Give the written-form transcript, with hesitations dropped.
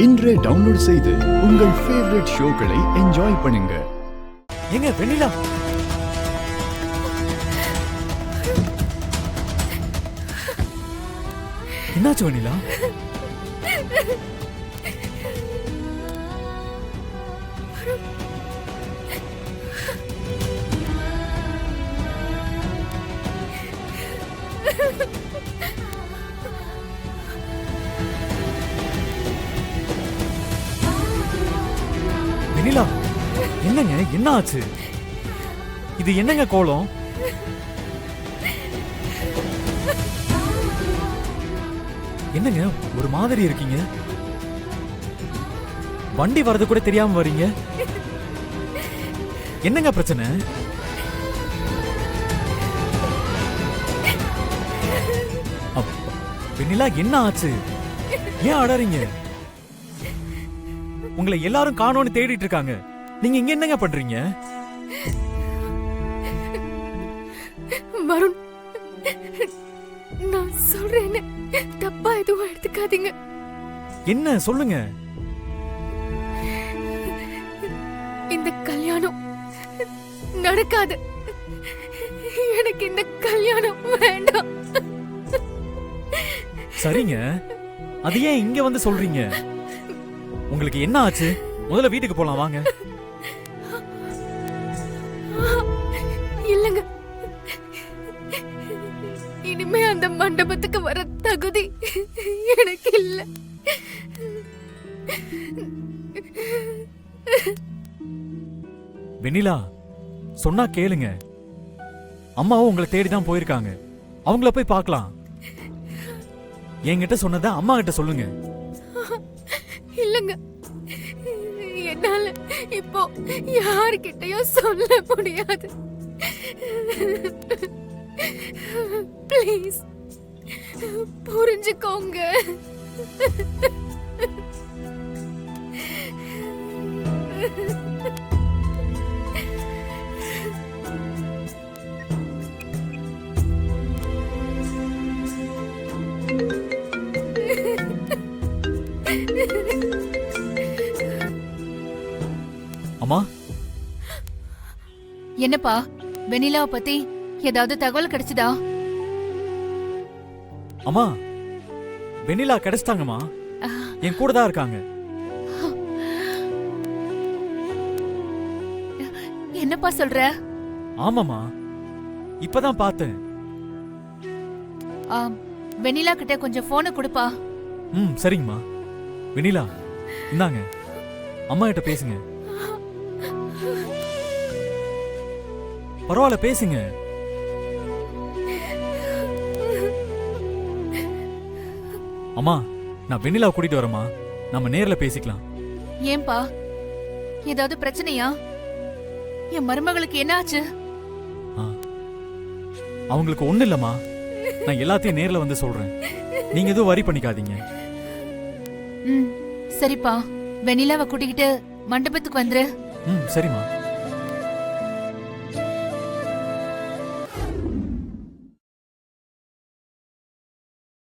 இன்றே டவுன்லோட் செய்து உங்கள் ஃபேவரட் ஷோக்களை என்ஜாய் பண்ணுங்க. எங்க வெண்ணிலா? என்னாச்சு வெண்ணிலா? வெண்ணிலா, என்னங்க என்ன ஆச்சு? இது என்னங்க கோலம்? என்னங்க ஒரு மாதிரி இருக்கீங்க? வண்டி வரது கூட தெரியாம வரீங்க. என்னங்க பிரச்சனை? வெண்ணிலா என்ன ஆச்சு? ஏன் அடறீங்க? உங்களை எல்லாரும் காணோன்னு தேடிட்டு இருக்காங்க. நீங்க இங்க என்னங்க பண்றீங்க? வருண், நான் சொல்றேன்னு தப்பா எதுவும் எடுத்துக்காதீங்க. என்ன சொல்லுங்க. இந்த கல்யாணம் நடக்காது. எனக்கு இந்த கல்யாணம் வேண்டாம். சரிங்க, அது ஏன் இங்க வந்து சொல்றீங்க? உங்களுக்கு என்ன ஆச்சு? முதல்ல வீட்டுக்கு போலாம் வாங்க. இல்லங்க, இனிமே அந்த மண்டபத்துக்கு வர தகுதி எனக்கு இல்ல. வெண்ணிலா, சொன்னா கேளுங்க. அம்மாவும் உங்களை தேடிதான் போயிருக்காங்க. அவங்கள போய் பார்க்கலாம். என்கிட்ட சொன்னதை அம்மா கிட்ட சொல்லுங்க. இல்லங்க, என்னால இப்போ யார்கிட்டயும் சொல்ல முடியாது. ப்ளீஸ் புரிஞ்சுக்கோங்க. அம்மா, என்னப்பா, வெண்ணிலாவை பத்தி ஏதாவது தகவல் கிடைச்சதா? அம்மா, வெண்ணிலா கிடைச்சிட்டாங்கம்மா. என் கூட தான் இருக்காங்க. என்னப்பா சொல்ற? ஆமாமா, இப்பதான் பார்த்தேன். வெண்ணிலா கிட்ட கொஞ்சம் போனை கொடுப்பா. சரிங்கம்மா. வெண்ணிலா, இந்தாங்க, அம்மா கிட்ட பேசுங்க. பரவாயில்ல, பேசுங்க. அம்மா, நான் வெண்ணிலா கூட்டிட்டு வரேம்மா. நம்ம நேர்ல பேசிக்கலாம். ஏன்பா, ஏதாவது பிரச்சனையா? என் மருமகளுக்கு என்ன ஆச்சு? அவங்களுக்கு ஒண்ணு இல்லம்மா. நான் எல்லாத்தையும் நேர்ல வந்து சொல்றேன். நீங்க எதுவும் வரி பண்ணிக்காதீங்க. சரிப்பா, வெண்ணிலாவை கூட்டிக்கிட்டு மண்டபத்துக்கு வந்துரு. சரிம்மா.